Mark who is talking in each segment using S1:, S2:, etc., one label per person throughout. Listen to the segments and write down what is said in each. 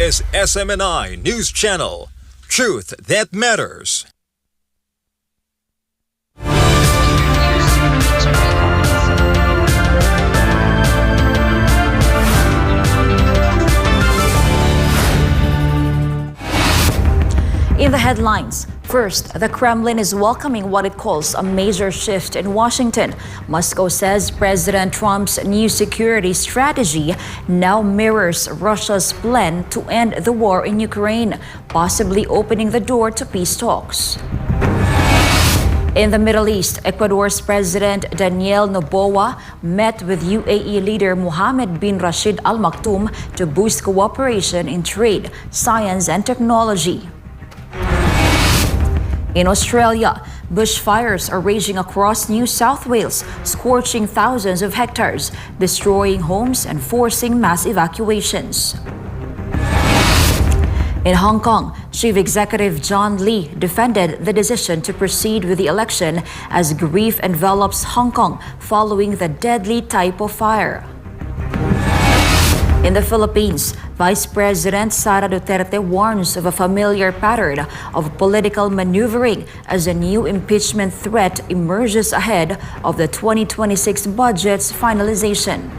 S1: is SMNI News Channel. Truth that matters.
S2: In the headlines, first, the Kremlin is welcoming what it calls a major shift in Washington. Moscow says President Trump's new security strategy now mirrors Russia's plan to end the war in Ukraine, possibly opening the door to peace talks. In the Middle East, Ecuador's President Daniel Noboa met with UAE leader Mohammed bin Rashid Al Maktoum to boost cooperation in trade, science, and technology. In Australia, bushfires are raging across New South Wales, scorching thousands of hectares, destroying homes and forcing mass evacuations. In Hong Kong, Chief Executive John Lee defended the decision to proceed with the election as grief envelops Hong Kong following the deadly Tai Po fire. In the Philippines, Vice President Sara warns of a familiar pattern of political maneuvering as a new impeachment threat emerges ahead of the 2026 budget's finalization.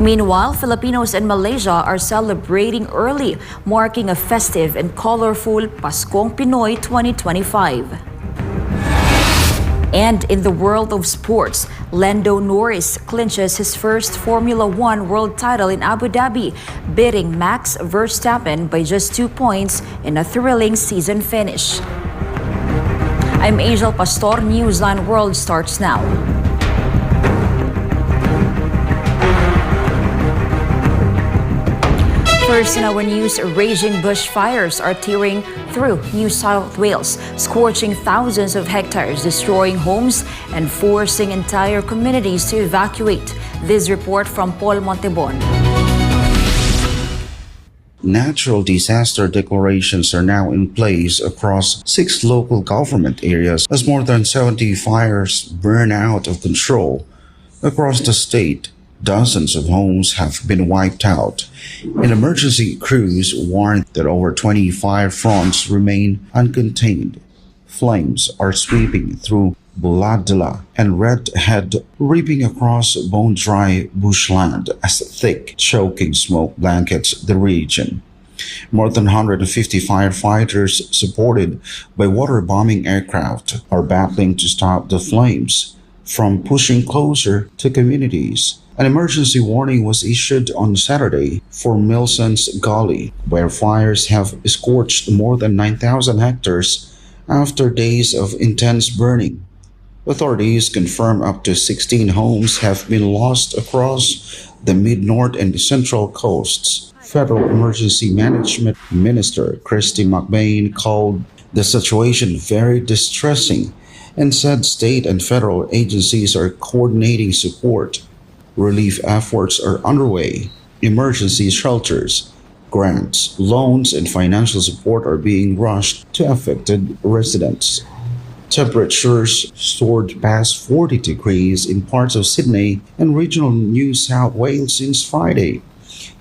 S2: Meanwhile, Filipinos in Malaysia are celebrating early, marking a festive and colorful Paskong Pinoy 2025. And in the world of sports, Lando Norris clinches his first Formula One world title in Abu Dhabi, beating Max Verstappen by just 2 points in a thrilling season finish. I'm Angel Pastor. Newsline World starts now. First in our news, raging bushfires are tearing through New South Wales, scorching thousands of hectares, destroying homes, and forcing entire communities to evacuate. This report from Paul Montebon.
S3: Natural disaster declarations are now in place across 6 local government areas as more than 70 fires burn out of control. Across the state, dozens of homes have been wiped out, and emergency crews warn that over 25 fronts remain uncontained. Flames are sweeping through Buladila and Redhead, ripping across bone-dry bushland as thick, choking smoke blankets the region. More than 150 firefighters, supported by water-bombing aircraft, are battling to stop the flames from pushing closer to communities. An emergency warning was issued on Saturday for Milson's Gully, where fires have scorched more than 9,000 hectares after days of intense burning. Authorities confirm up to 16 homes have been lost across the mid-north and central coasts. Federal Emergency Management Minister Christy McBain called the situation very distressing and said state and federal agencies are coordinating support. Relief efforts are underway. Emergency shelters, grants, loans, and financial support are being rushed to affected residents. Temperatures soared past 40 degrees in parts of Sydney and regional New South Wales since Friday.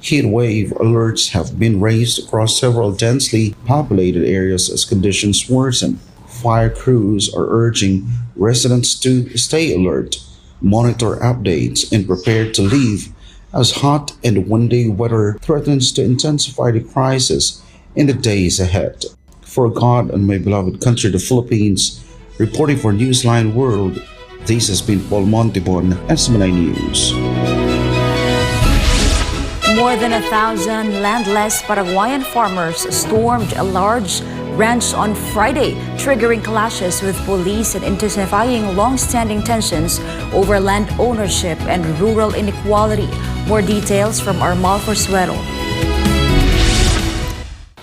S3: Heat wave alerts have been raised across several densely populated areas as conditions worsen. Fire crews are urging residents to stay alert, monitor updates, and prepare to leave as hot and windy weather threatens to intensify the crisis in the days ahead. For God and my beloved country, the Philippines, reporting for Newsline World, this has been Paul Montebon, SMNI News.
S2: More than 1,000 landless Paraguayan farmers stormed a large ranch on Friday, triggering clashes with police and intensifying long-standing tensions over land ownership and rural inequality. More details from Armal Forsuero.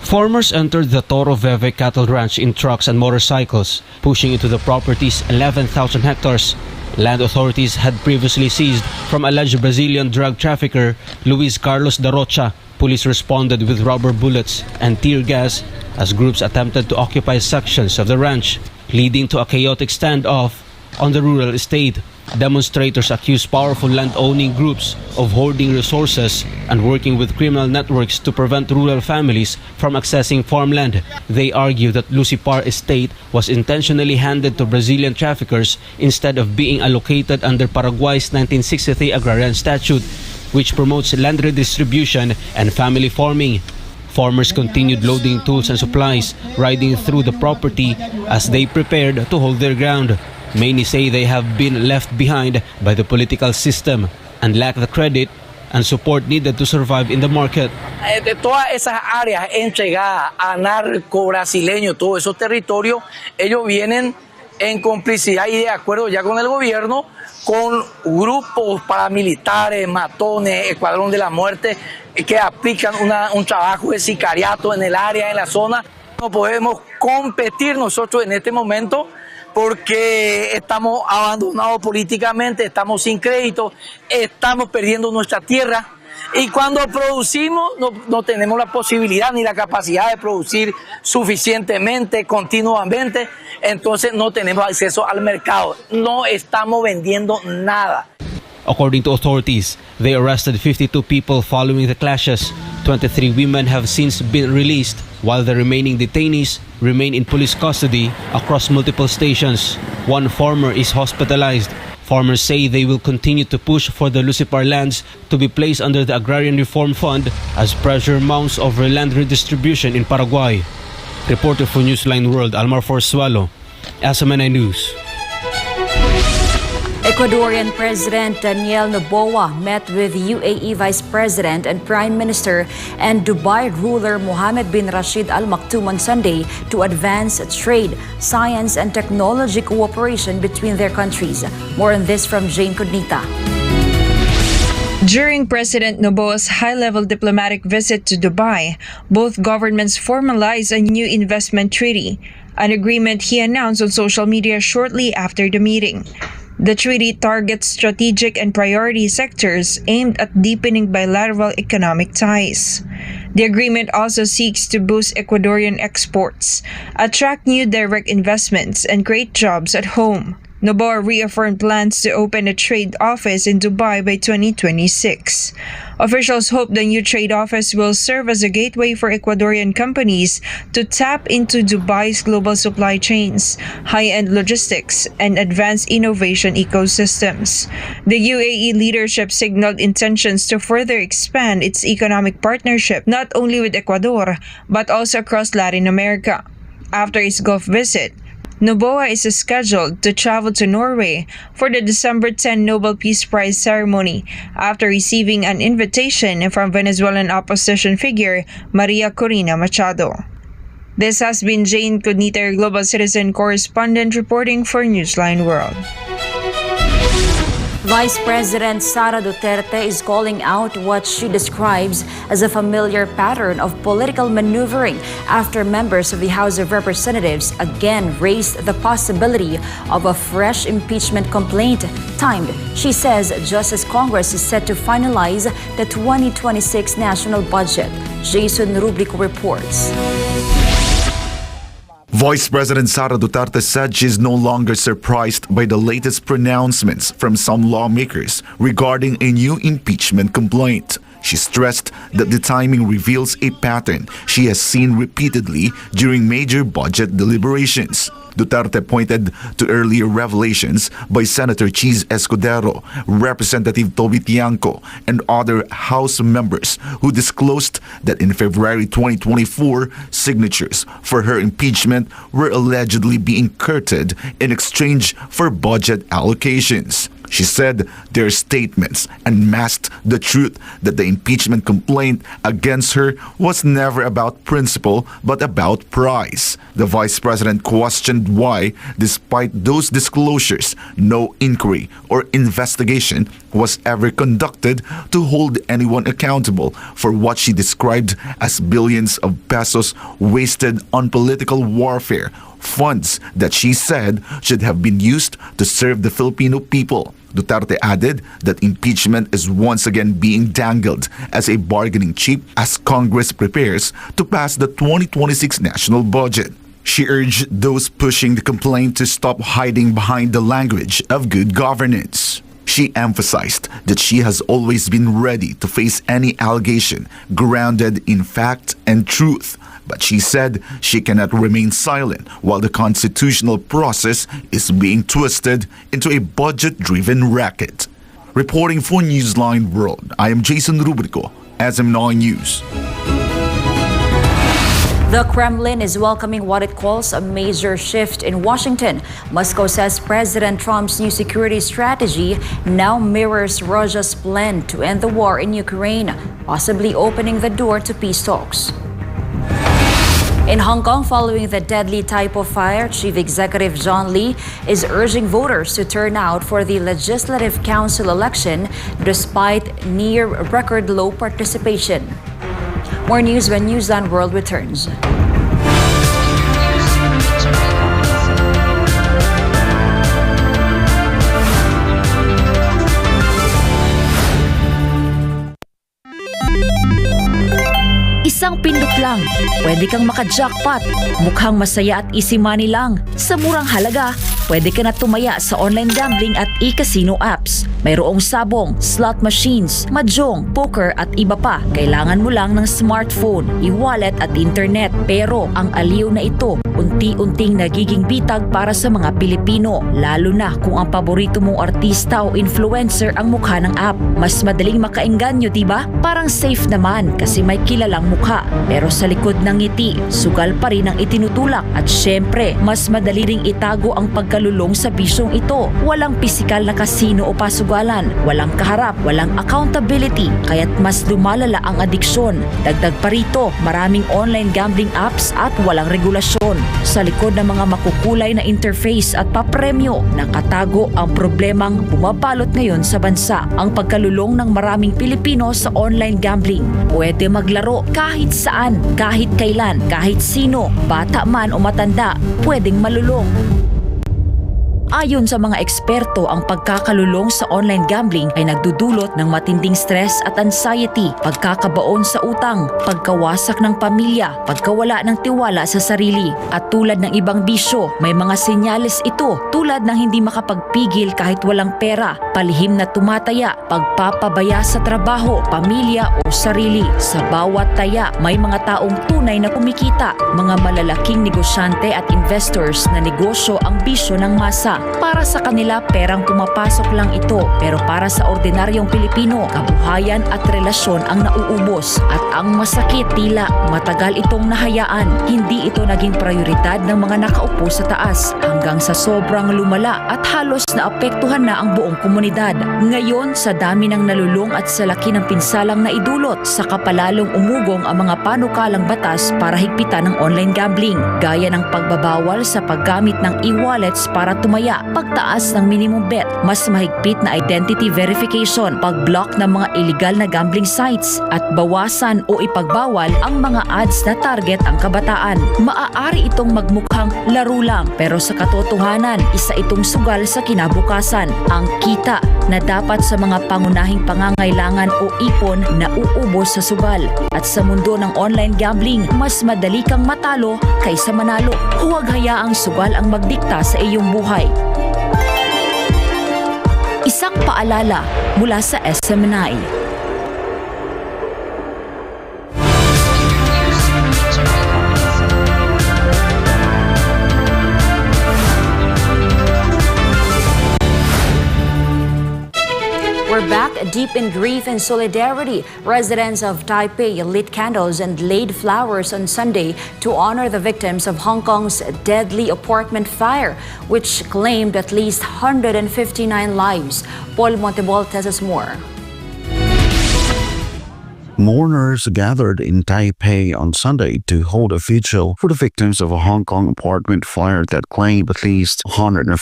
S4: Farmers entered the Toro Veve cattle ranch in trucks and motorcycles, pushing into the property's 11,000 hectares. Land authorities had previously seized from alleged Brazilian drug trafficker Luis Carlos da Rocha. Police responded with rubber bullets and tear gas as groups attempted to occupy sections of the ranch, leading to a chaotic standoff on the rural estate. Demonstrators accuse powerful land-owning groups of hoarding resources and working with criminal networks to prevent rural families from accessing farmland. They argue that Lucipar estate was intentionally handed to Brazilian traffickers instead of being allocated under Paraguay's 1963 Agrarian Statute, which promotes land redistribution and family farming. Farmers continued loading tools and supplies, riding through the property as they prepared to hold their ground. Many say they have been left behind by the political system and lack the credit and support needed to survive in the market.
S5: De todas esas áreas entregadas a narco-brasileños, todos esos territorios, ellos vienen en complicidad y de acuerdo ya con el gobierno, con grupos paramilitares, matones, escuadrón de la muerte, que aplican un trabajo de sicariato en el área, en la zona. No podemos competir nosotros en este momento porque estamos abandonados políticamente, estamos sin crédito, estamos perdiendo nuestra tierra y cuando producimos no tenemos la posibilidad ni la capacidad de producir suficientemente, continuamente, entonces no tenemos acceso al mercado, no estamos vendiendo nada.
S4: According to authorities, they arrested 52 people following the clashes. 23 women have since been released, while the remaining detainees remain in police custody across multiple stations. One farmer is hospitalized. Farmers say they will continue to push for the Lucipar lands to be placed under the Agrarian Reform Fund as pressure mounts over land redistribution in Paraguay. Reporter for Newsline World, Almar Forsualo, SMNI News.
S2: Ecuadorian President Daniel Noboa met with UAE Vice President and Prime Minister and Dubai ruler Mohammed bin Rashid Al Maktoum on Sunday to advance trade, science and technology cooperation between their countries. More on this from Jane Cognita.
S6: During President Noboa's high-level diplomatic visit to Dubai, both governments formalized a new investment treaty, an agreement he announced on social media shortly after the meeting. The treaty targets strategic and priority sectors aimed at deepening bilateral economic ties. The agreement also seeks to boost Ecuadorian exports, attract new direct investments, and create jobs at home. Noboa reaffirmed plans to open a trade office in Dubai by 2026. Officials hope the new trade office will serve as a gateway for Ecuadorian companies to tap into Dubai's global supply chains, high-end logistics, and advanced innovation ecosystems. The UAE leadership signaled intentions to further expand its economic partnership not only with Ecuador, but also across Latin America. After his Gulf visit, Noboa is scheduled to travel to Norway for the December 10 Nobel Peace Prize ceremony after receiving an invitation from Venezuelan opposition figure Maria Corina Machado. This has been Jane Cognita, Global Citizen Correspondent, reporting for Newsline World.
S2: Vice President Sara Duterte is calling out what she describes as a familiar pattern of political maneuvering after members of the House of Representatives again raised the possibility of a fresh impeachment complaint timed, she says, just as Congress is set to finalize the 2026 national budget. Jason Rubrico reports.
S7: Vice President Sara Duterte said she is no longer surprised by the latest pronouncements from some lawmakers regarding a new impeachment complaint. She stressed that the timing reveals a pattern she has seen repeatedly during major budget deliberations. Duterte pointed to earlier revelations by Senator Cheese Escudero, Representative Toby Tiangco, and other House members who disclosed that in February 2024, signatures for her impeachment were allegedly being courted in exchange for budget allocations. She said their statements unmasked the truth that the impeachment complaint against her was never about principle but about price. The vice president questioned why, despite those disclosures, no inquiry or investigation was ever conducted to hold anyone accountable for what she described as billions of pesos wasted on political warfare, funds that she said should have been used to serve the Filipino people. Duterte added that impeachment is once again being dangled as a bargaining chip as Congress prepares to pass the 2026 national budget. She urged those pushing the complaint to stop hiding behind the language of good governance. She emphasized that she has always been ready to face any allegation grounded in fact and truth, but she said she cannot remain silent while the constitutional process is being twisted into a budget-driven racket. Reporting for Newsline World, I am Jason Rubrico, SM9 News.
S2: The Kremlin is welcoming what it calls a major shift in Washington. Moscow says President Trump's new security strategy now mirrors Russia's plan to end the war in Ukraine, possibly opening the door to peace talks. In Hong Kong, following the deadly Tai Po fire, Chief Executive John Lee is urging voters to turn out for the Legislative Council election despite near record low participation. More news when Newsline World returns. Isang pindot lang, pwede kang maka-jackpot. Mukhang masaya at easy money lang. Sa murang halaga, pwede ka na tumaya sa online gambling at e-casino apps. Mayroong sabong, slot machines, mahjong, poker at iba pa. Kailangan mo lang ng smartphone, e-wallet at internet. Pero ang aliw na ito, unti-unting nagiging bitag para sa mga Pilipino. Lalo na kung ang paborito mong artista o influencer ang mukha ng app. Mas madaling makaengganyo, diba? Parang safe naman kasi may kilalang mukha. Pero sa likod ng ngiti, sugal pa rin ang itinutulak. At syempre, mas madali ring itago ang pagkalulong sa bisyong ito. Walang pisikal na kasino o pasugalan, walang kaharap, walang accountability, kaya't mas lumalala ang adiksyon. Dagdag pa rito, maraming online gambling apps at walang regulasyon. Sa likod ng mga makukulay na interface at papremyo, nakatago ang problemang bumabalot ngayon sa bansa. Ang pagkalulong ng maraming Pilipino sa online gambling. Pwede maglaro kahit saan, kahit kailan, kahit sino, bata man o matanda, pwedeng malulong. Ayon sa mga eksperto, ang pagkakalulong sa online gambling ay nagdudulot ng matinding stress at anxiety, pagkakabaon sa utang, pagkawasak ng pamilya, pagkawala ng tiwala sa sarili. At tulad ng ibang bisyo, may mga senyales ito tulad ng hindi makapagpigil kahit walang pera, palihim na tumataya, pagpapabaya sa trabaho, pamilya o sarili. Sa bawat taya, may mga taong tunay na kumikita, mga malalaking negosyante at investors na negosyo ang bisyo ng masa. Para sa kanila, perang pumapasok lang ito. Pero para sa ordinaryong Pilipino, kabuhayan at relasyon ang nauubos. At ang masakit, tila matagal itong nahayaan. Hindi ito naging prioridad ng mga nakaupo sa taas hanggang sa sobrang lumala at halos naapektuhan na ang buong komunidad. Ngayon, sa dami ng nalulong at sa laki ng pinsalang naidulot, saka palalong umugong ang mga panukalang batas para higpitan ng online gambling. Gaya ng pagbabawal sa paggamit ng e-wallets para tumaya, pagtaas ng minimum bet, mas mahigpit na identity verification, pag-block ng mga illegal na gambling sites, at bawasan o ipagbawal ang mga ads na target ang kabataan. Maaari itong magmukhang laro lang, pero sa katotohanan, isa itong sugal sa kinabukasan. Ang kita na dapat sa mga pangunahing pangangailangan o ipon na uubos sa sugal. At sa mundo ng online gambling, mas madali kang matalo kaysa manalo. Huwag hayaang sugal ang magdikta sa iyong buhay. Isang paalala mula sa SM9. We're back deep in grief and solidarity. Residents of Taipei lit candles and laid flowers on Sunday to honor the victims of Hong Kong's deadly apartment fire, which claimed at least 159 lives. Paul Montebol tells us more.
S3: Mourners gathered in Taipei on Sunday to hold a vigil for the victims of a Hong Kong apartment fire that claimed at least 159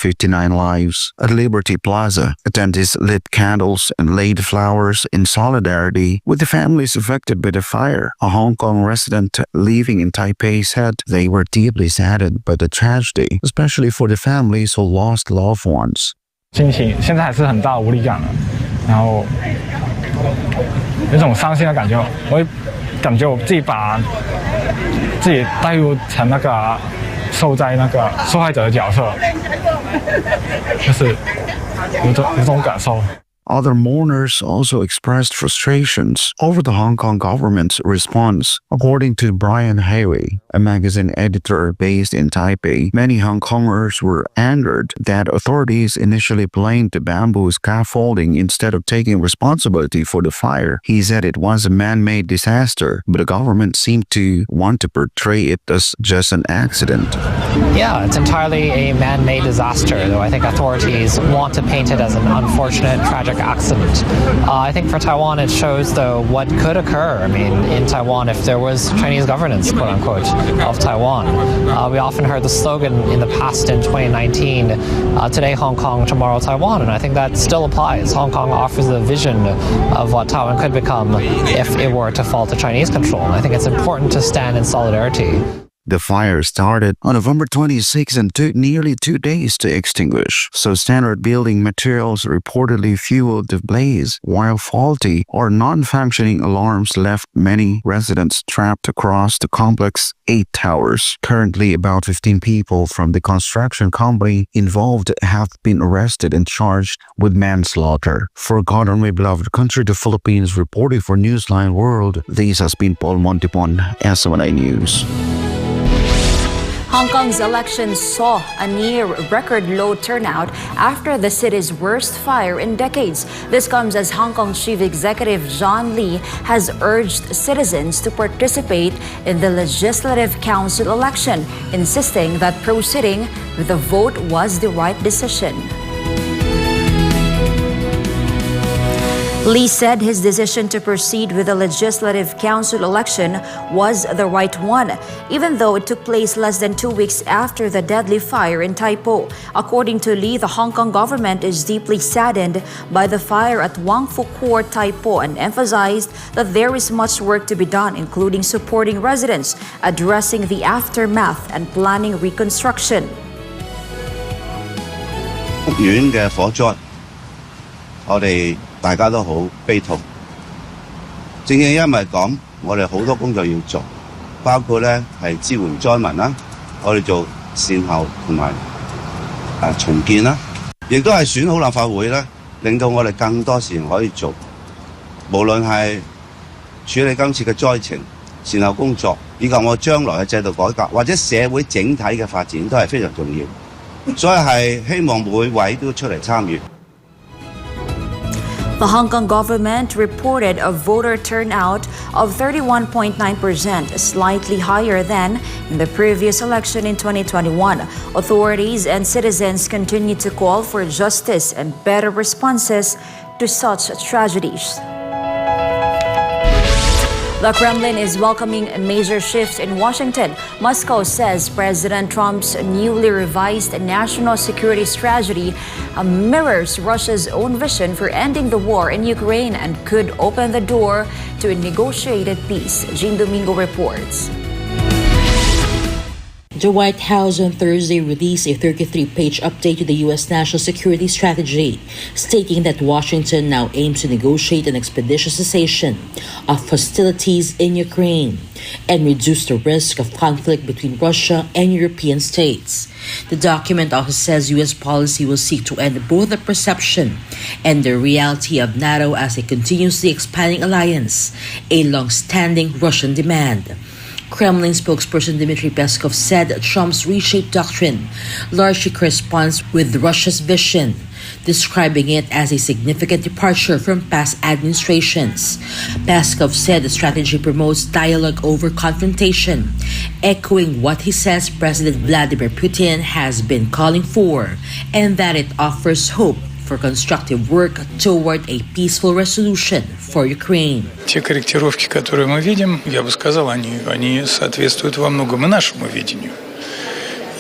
S3: lives. At Liberty Plaza, attendees lit candles and laid flowers in solidarity with the families affected by the fire. A Hong Kong resident living in Taipei said they were deeply saddened by the tragedy, especially for the families who lost loved ones.
S8: 心情现在还是很大无力感了，然后有种伤心的感觉，我会感觉我自己把自己带入成那个受受在那个受害者的角色，就是有种感受。
S3: Other mourners also expressed frustrations over the Hong Kong government's response. According to Brian Hayway, a magazine editor based in Taipei, many Hong Kongers were angered that authorities initially blamed the bamboo scaffolding instead of taking responsibility for the fire. He said it was a man-made disaster, but the government seemed to want to portray it as just an accident.
S9: Yeah, it's entirely a man-made disaster, though I think authorities want to paint it as an unfortunate, tragic accident. I think for Taiwan it shows, though, what could occur. I mean, in Taiwan, if there was Chinese governance, quote-unquote, of Taiwan. We often heard the slogan in the past in 2019, today Hong Kong, tomorrow Taiwan, and I think that still applies. Hong Kong offers a vision of what Taiwan could become if it were to fall to Chinese control, and I think it's important to stand in solidarity.
S3: The fire started on November 26 and took nearly 2 days to extinguish, so standard building materials reportedly fueled the blaze, while faulty or non-functioning alarms left many residents trapped across the complex's 8 towers. Currently, about 15 people from the construction company involved have been arrested and charged with manslaughter. For God and my beloved country, the Philippines, reporting for Newsline World, this has been Paul Montipon, SMNI News.
S2: Hong Kong's elections saw a near record low turnout after the city's worst fire in decades. This comes as Hong Kong Chief Executive John Lee has urged citizens to participate in the Legislative Council election, insisting that proceeding with the vote was the right decision. Lee said his decision to proceed with the Legislative Council election was the right one, even though it took place less than 2 weeks after the deadly fire in Tai Po. According to Lee, the Hong Kong government is deeply saddened by the fire at Wang Fu Court, Tai Po, and emphasized that there is much work to be done, including supporting residents, addressing the aftermath, and planning reconstruction.
S10: 屋苑嘅火災，我哋大家都好悲痛。正因為咁，我哋好多工作要做，包括咧係支援災民啦，我哋做善後同埋重建啦，亦都係選好立法會咧，令到我哋更多事情可以做。無論係處理今次嘅災情、善後工作，以及我將來嘅制度改革，或者社會整體嘅發展，都係非常重要。所以係希望每位都出嚟參與。
S2: The Hong Kong government reported a voter turnout of 31.9%, slightly higher than in the previous election in 2021. Authorities and citizens continue to call for justice and better responses to such tragedies. The Kremlin is welcoming a major shift in Washington. Moscow says President Trump's newly revised national security strategy mirrors Russia's own vision for ending the war in Ukraine and could open the door to a negotiated peace. Jean Domingo reports.
S11: The White House on Thursday released a 33-page update to the U.S. national security strategy, stating that Washington now aims to negotiate an expeditious cessation of hostilities in Ukraine and reduce the risk of conflict between Russia and European states. The document also says U.S. policy will seek to end both the perception and the reality of NATO as a continuously expanding alliance, a long-standing Russian demand. Kremlin spokesperson Dmitry Peskov said that Trump's reshaped doctrine largely corresponds with Russia's vision, describing it as a significant departure from past administrations. Peskov said the strategy promotes dialogue over confrontation, echoing what he says President Vladimir Putin has been calling for, and that it offers hope for constructive work toward a peaceful resolution for Ukraine.
S12: Те корректировки, которые мы видим, я бы сказал, они соответствуют во многом и нашему видению.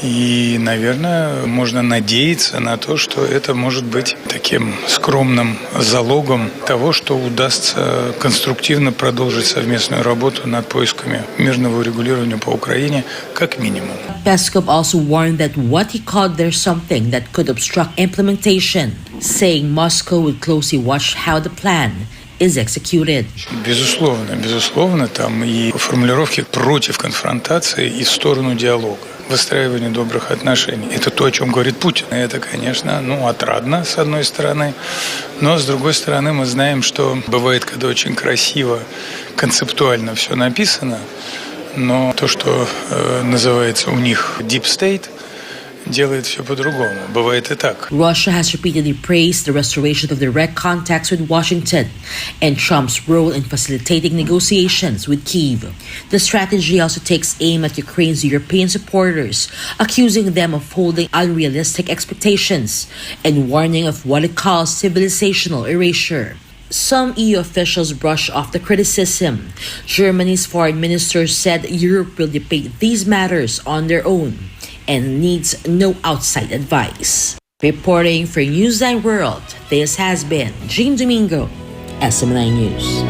S12: И, наверное, можно надеяться на то, что это может быть таким скромным залогом того, что удастся конструктивно продолжить совместную работу над поисками мирного урегулирования по Украине, как минимум.
S11: Peskov also warned that what he called there's something that could obstruct implementation, saying Moscow would closely watch how the plan is executed.
S12: Безусловно, там и формулировки против конфронтации и в сторону диалога. выстраиванию добрых отношений. Это то, о чем говорит Путин. И это, конечно, отрадно, с одной стороны. Но, с другой стороны, мы знаем, что бывает, когда очень красиво, концептуально все написано, но то, что называется у них Deep State, делает все по-другому. Бывает и так.
S11: Russia has repeatedly praised the restoration of direct contacts with Washington and Trump's role in facilitating negotiations with Kyiv. The strategy also takes aim at Ukraine's European supporters, accusing them of holding unrealistic expectations and warning of what it calls civilizational erasure. Some EU officials brush off the criticism. Germany's foreign minister said Europe will debate these matters on their own and needs no outside advice. Reporting for Newsline World, this has been Jean Domingo, SM9 News.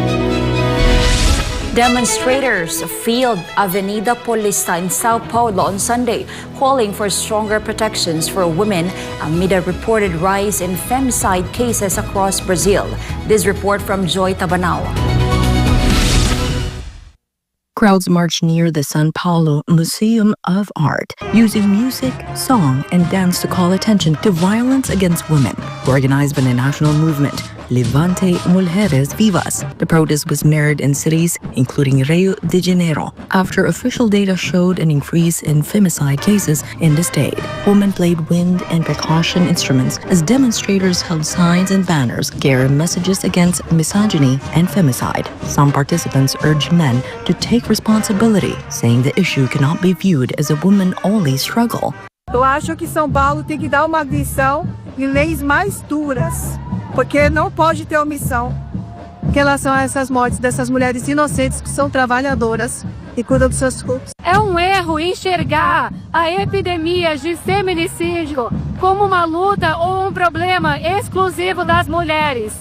S2: Demonstrators filled Avenida Paulista in Sao Paulo on Sunday, calling for stronger protections for women amid a reported rise in femicide cases across Brazil. This report from Joy Tabanao.
S13: Crowds marched near the São Paulo Museum of Art, using music, song, and dance to call attention to violence against women. Organized by the national movement Levante Mulheres Vivas, the protest was mirrored in cities including Rio de Janeiro after official data showed an increase in femicide cases in the state. Women played wind and percussion instruments as demonstrators held signs and banners carrying messages against misogyny and femicide. Some participants urged men to take responsibility, saying the issue cannot be viewed as a woman-only struggle.
S14: Eu acho que São Paulo tem que dar uma lição e leis mais duras, porque não pode ter omissão em relação a essas mortes dessas mulheres inocentes que são trabalhadoras e cuidam dos seus corpos.
S15: É um erro enxergar a epidemia de feminicídio como uma luta ou um problema exclusivo das mulheres.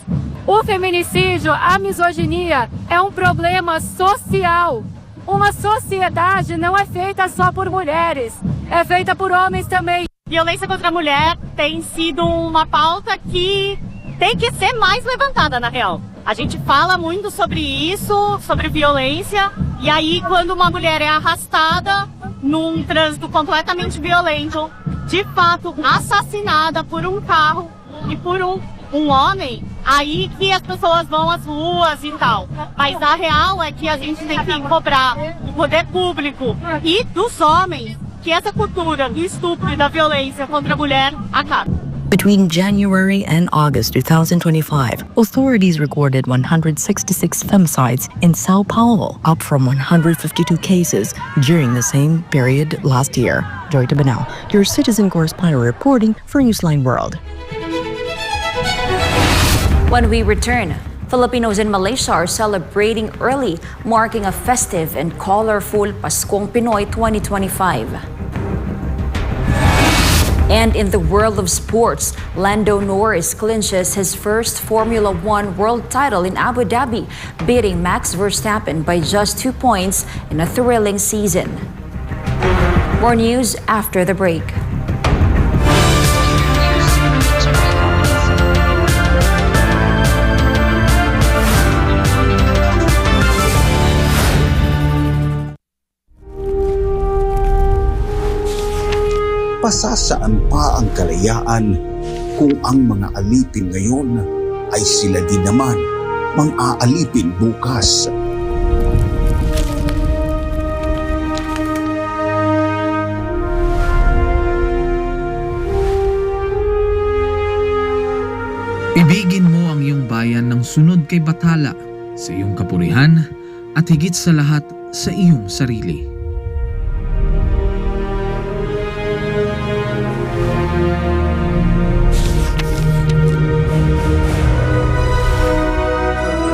S15: O feminicídio, a misoginia, é um problema social. Uma sociedade não é feita só por mulheres, é feita por homens também.
S16: Violência contra a mulher tem sido uma pauta que tem que ser mais levantada, na real. A gente fala muito sobre isso, sobre violência, e aí quando uma mulher é arrastada num trânsito completamente violento, de fato assassinada por um carro e por um homem, aí que as pessoas vão às ruas e tal. Mas a real é que a gente tem que cobrar do poder público e dos homens que essa cultura do estupro e da violência contra a mulher acabe.
S13: Between January and August 2025, authorities recorded 166 femicides in Sao Paulo, up from 152 cases during the same period last year. Joy Tabanao, your citizen correspondent reporting for Newsline World.
S2: When we return, Filipinos in Malaysia are celebrating early, marking a festive and colorful Paskong Pinoy 2025. And in the world of sports, Lando Norris clinches his first Formula One world title in Abu Dhabi, beating Max Verstappen by just 2 points in a thrilling season. More news after the break.
S17: Pasasaan pa ang kalayaan kung ang mga alipin ngayon ay sila din naman mang-aalipin bukas.
S18: Ibigin mo ang iyong bayan ng sunod kay Bathala, sa iyong kapurihan at higit sa lahat sa iyong sarili.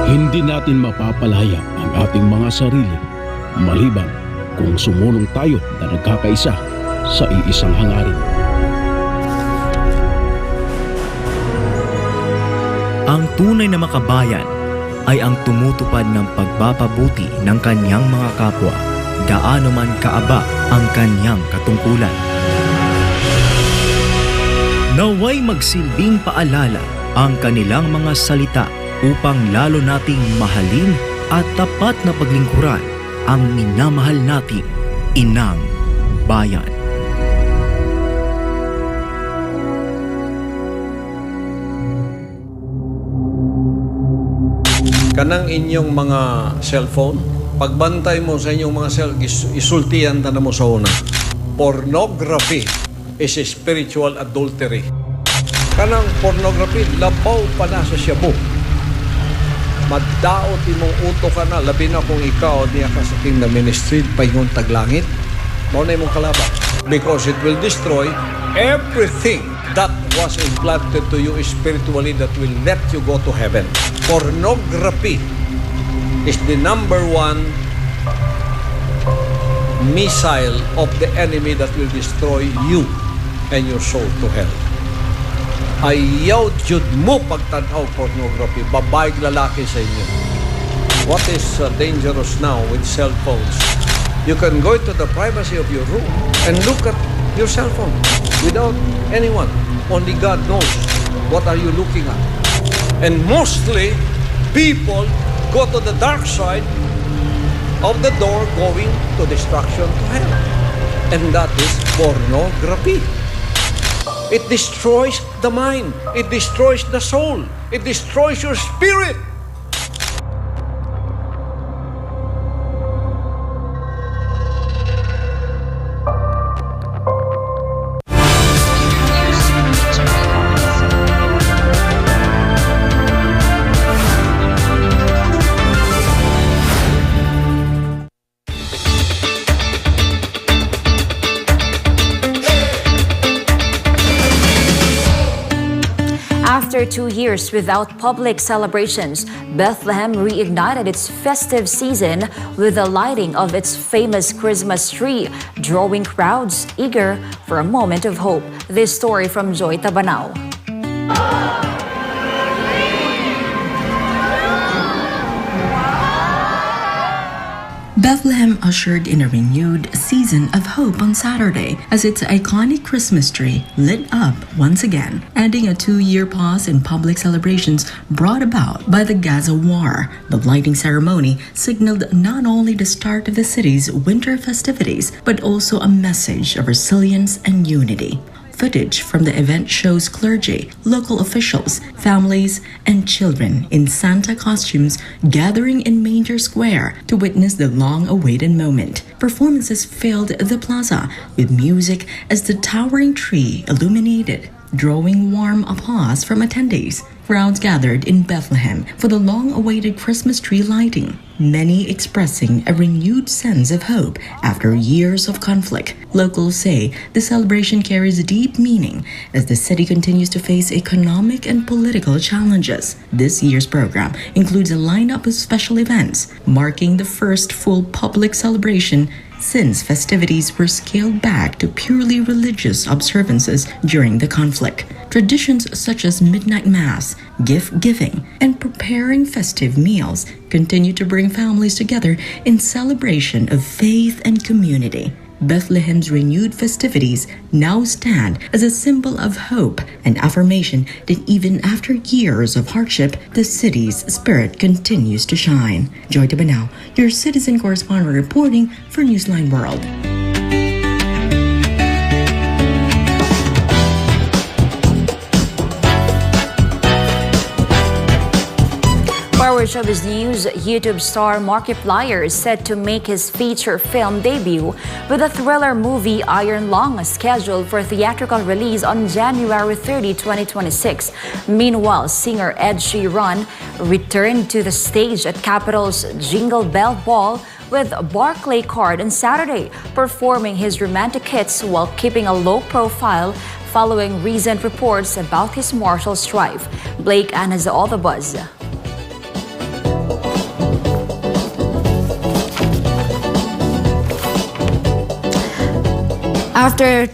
S19: Hindi natin mapapalaya ang ating mga sarili maliban kung sumulong tayo na nagkakaisa sa iisang hangarin.
S20: Ang tunay na makabayan ay ang tumutupad ng pagpapabuti ng kanyang mga kapwa, gaano man kaaba ang kanyang katungkulan. Naway magsilbing paalala ang kanilang mga salita upang lalo nating mahalin at tapat na paglingkuran ang minamahal nating inang bayan.
S21: kanang inyong mga cellphone, pagbantay mo sa inyong mga isultihan na mo sa una. Pornography is a spiritual adultery. Kanang pornography, labaw pa na sa shabu. Maddaot imong uto ka na, labi na kung ikaw niya ka sa king na ministry, pahingon taglangit, mao na imong kalaban. Because it will destroy everything that was implanted to you spiritually that will let you go to heaven. Pornography is the number one missile of the enemy that will destroy you and your soul to hell. Ayaw jud mo pagtanaw pornography, babae lalaki sa inyo. What is dangerous now with cell phones? You can go into the privacy of your room and look at your cell phone without anyone. Only God knows what are you looking at. And mostly, people go to the dark side of the door going to destruction to hell. And that is pornography. It destroys the mind. It destroys the soul. It destroys your spirit.
S2: After 2 years without public celebrations, Bethlehem reignited its festive season with the lighting of its famous Christmas tree, drawing crowds eager for a moment of hope. This story from Joy Tabanao.
S13: Bethlehem ushered in a renewed season of hope on Saturday as its iconic Christmas tree lit up once again, ending a 2-year pause in public celebrations brought about by the Gaza war. The lighting ceremony signaled not only the start of the city's winter festivities, but also a message of resilience and unity. Footage from the event shows clergy, local officials, families, and children in Santa costumes gathering in Manger Square to witness the long-awaited moment. Performances filled the plaza with music as the towering tree illuminated, drawing warm applause from attendees. Crowds gathered in Bethlehem for the long-awaited Christmas tree lighting, many expressing a renewed sense of hope after years of conflict. Locals say the celebration carries deep meaning as the city continues to face economic and political challenges. This year's program includes a lineup of special events, marking the first full public celebration since festivities were scaled back to purely religious observances during the conflict. Traditions such as midnight mass, gift giving, and preparing festive meals continue to bring families together in celebration of faith and community. Bethlehem's renewed festivities now stand as a symbol of hope and affirmation that even after years of hardship, the city's spirit continues to shine. Joy Tabanao, your citizen correspondent reporting for Newsline World.
S2: Power Showbiz News, YouTube star Markiplier is set to make his feature film debut with the thriller movie Iron Lung, scheduled for theatrical release on January 30, 2026. Meanwhile, singer Ed Sheeran returned to the stage at Capital's Jingle Bell Ball with Barclay Card on Saturday, performing his romantic hits while keeping a low profile following recent reports about his marital strife. Blake Ann has all the buzz. After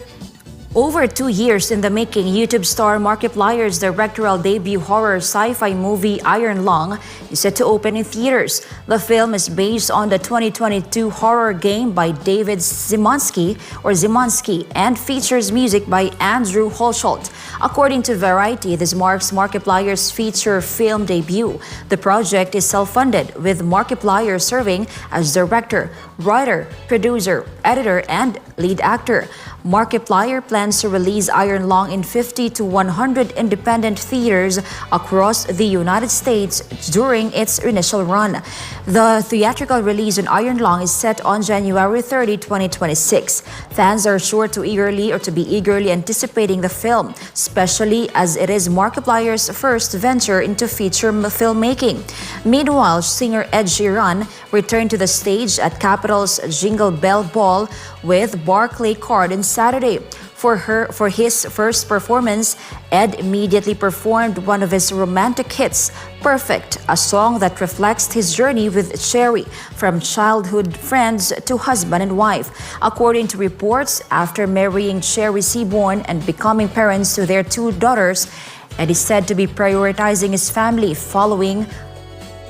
S2: over 2 years in the making, YouTube star Markiplier's directorial debut horror sci-fi movie Iron Lung is set to open in theaters. The film is based on the 2022 horror game by David Zimanski and features music by Andrew Holsholt. According to Variety, this marks Markiplier's feature film debut. The project is self-funded, with Markiplier serving as director, writer, producer, editor, and lead actor. Markiplier plans to release Iron Lung in 50 to 100 independent theaters across the United States during its initial run. The theatrical release on Iron Lung is set on January 30, 2026. Fans are sure to be eagerly anticipating the film, especially as it is Markiplier's first venture into feature filmmaking. Meanwhile, singer Ed Sheeran returned to the stage at Capitol's Jingle Bell Ball with Barclay Card on Saturday. For his first performance, Ed immediately performed one of his romantic hits, Perfect, a song that reflects his journey with Sherry, from childhood friends to husband and wife. According to reports, after marrying Sherry Seaborn and becoming parents to their 2 daughters, Ed is said to be prioritizing his family following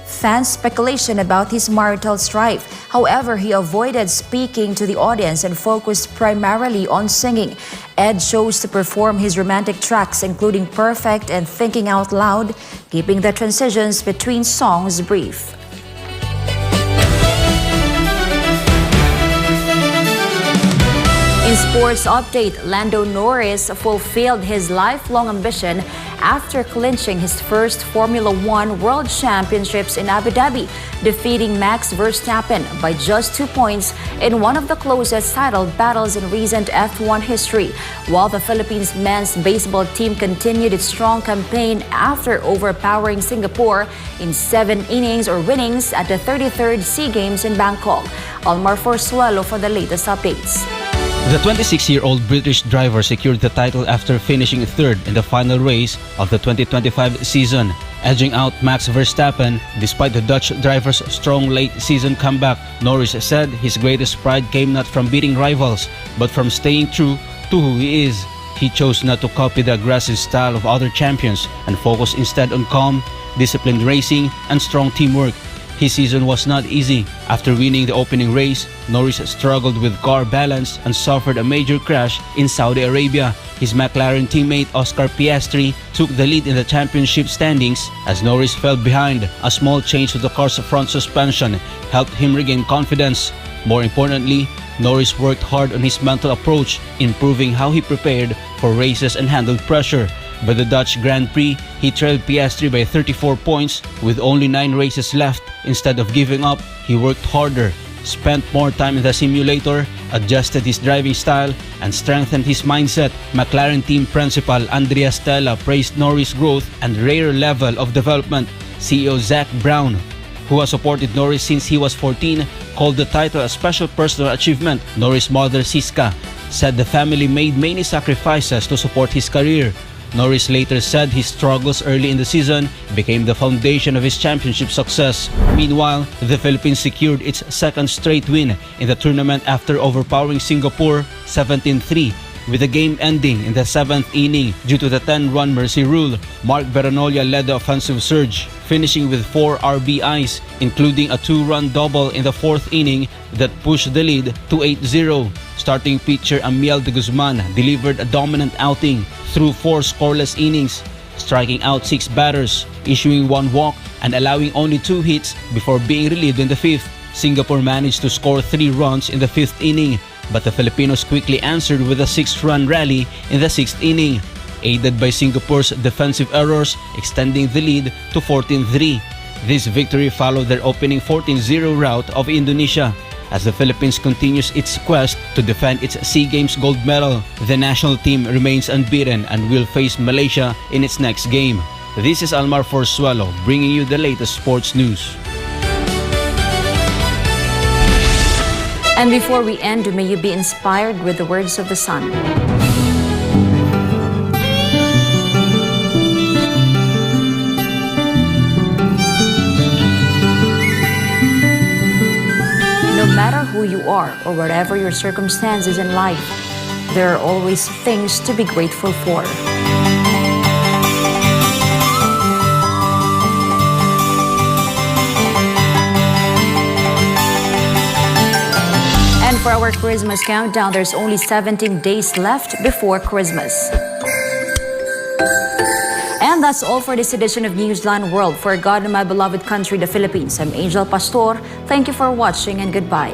S2: fan speculation about his marital strife. However, he avoided speaking to the audience and focused primarily on singing. Ed chose to perform his romantic tracks, including Perfect and Thinking Out Loud, keeping the transitions between songs brief. In sports update, Lando Norris fulfilled his lifelong ambition after clinching his first Formula One World Championships in Abu Dhabi, defeating Max Verstappen by just 2 points in one of the closest title battles in recent F1 history, while the Philippines men's baseball team continued its strong campaign after overpowering Singapore in 7 innings or winnings at the 33rd SEA Games in Bangkok. Almar Forzuelo for the latest updates.
S4: The 26-year-old British driver secured the title after finishing 3rd in the final race of the 2025 season, edging out Max Verstappen. Despite the Dutch driver's strong late-season comeback, Norris said his greatest pride came not from beating rivals, but from staying true to who he is. He chose not to copy the aggressive style of other champions and focused instead on calm, disciplined racing and strong teamwork. His season was not easy. After winning the opening race, Norris struggled with car balance and suffered a major crash in Saudi Arabia. His McLaren teammate Oscar Piastri took the lead in the championship standings as Norris fell behind. A small change to the car's front suspension helped him regain confidence. More importantly, Norris worked hard on his mental approach, improving how he prepared for races and handled pressure. By the Dutch Grand Prix, he trailed Piastri by 34 points with only 9 races left. Instead of giving up, he worked harder, spent more time in the simulator, adjusted his driving style, and strengthened his mindset. McLaren team principal Andrea Stella praised Norris' growth and rare level of development. CEO Zach Brown, who has supported Norris since he was 14, called the title a special personal achievement. Norris' mother Siska said the family made many sacrifices to support his career. Norris later said his struggles early in the season became the foundation of his championship success. Meanwhile, the Philippines secured its second straight win in the tournament after overpowering Singapore 17-3, with the game ending in the 7th inning due to the 10-run mercy rule. Mark Beranolia led the offensive surge, finishing with 4 RBIs, including a 2-run double in the 4th inning that pushed the lead to 8-0. Starting pitcher Amiel de Guzman delivered a dominant outing through 4 scoreless innings, striking out 6 batters, issuing 1 walk, and allowing only 2 hits before being relieved in the 5th. Singapore managed to score 3 runs in the 5th inning, but the Filipinos quickly answered with a 6-run rally in the 6th inning, aided by Singapore's defensive errors, extending the lead to 14-3. This victory followed their opening 14-0 rout of Indonesia. As the Philippines continues its quest to defend its SEA Games gold medal, the national team remains unbeaten and will face Malaysia in its next game. This is Almar Forzuelo bringing you the latest sports news.
S2: And before we end, may you be inspired with the words of the Sun. No matter who you are or whatever your circumstances in life, there are always things to be grateful for. And for our Christmas countdown, there's only 17 days left before Christmas. And that's all for this edition of Newsline World. For God and my beloved country, the Philippines, I'm Angel Pastor. Thank you for watching and goodbye.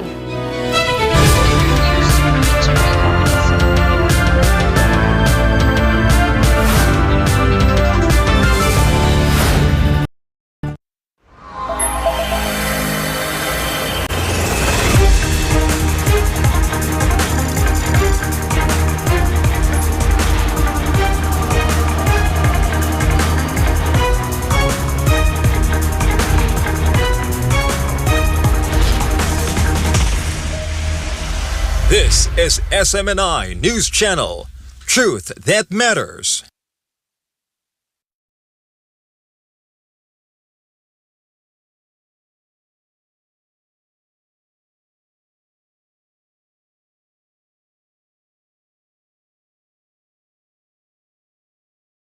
S1: This is SMNI News Channel. Truth that matters.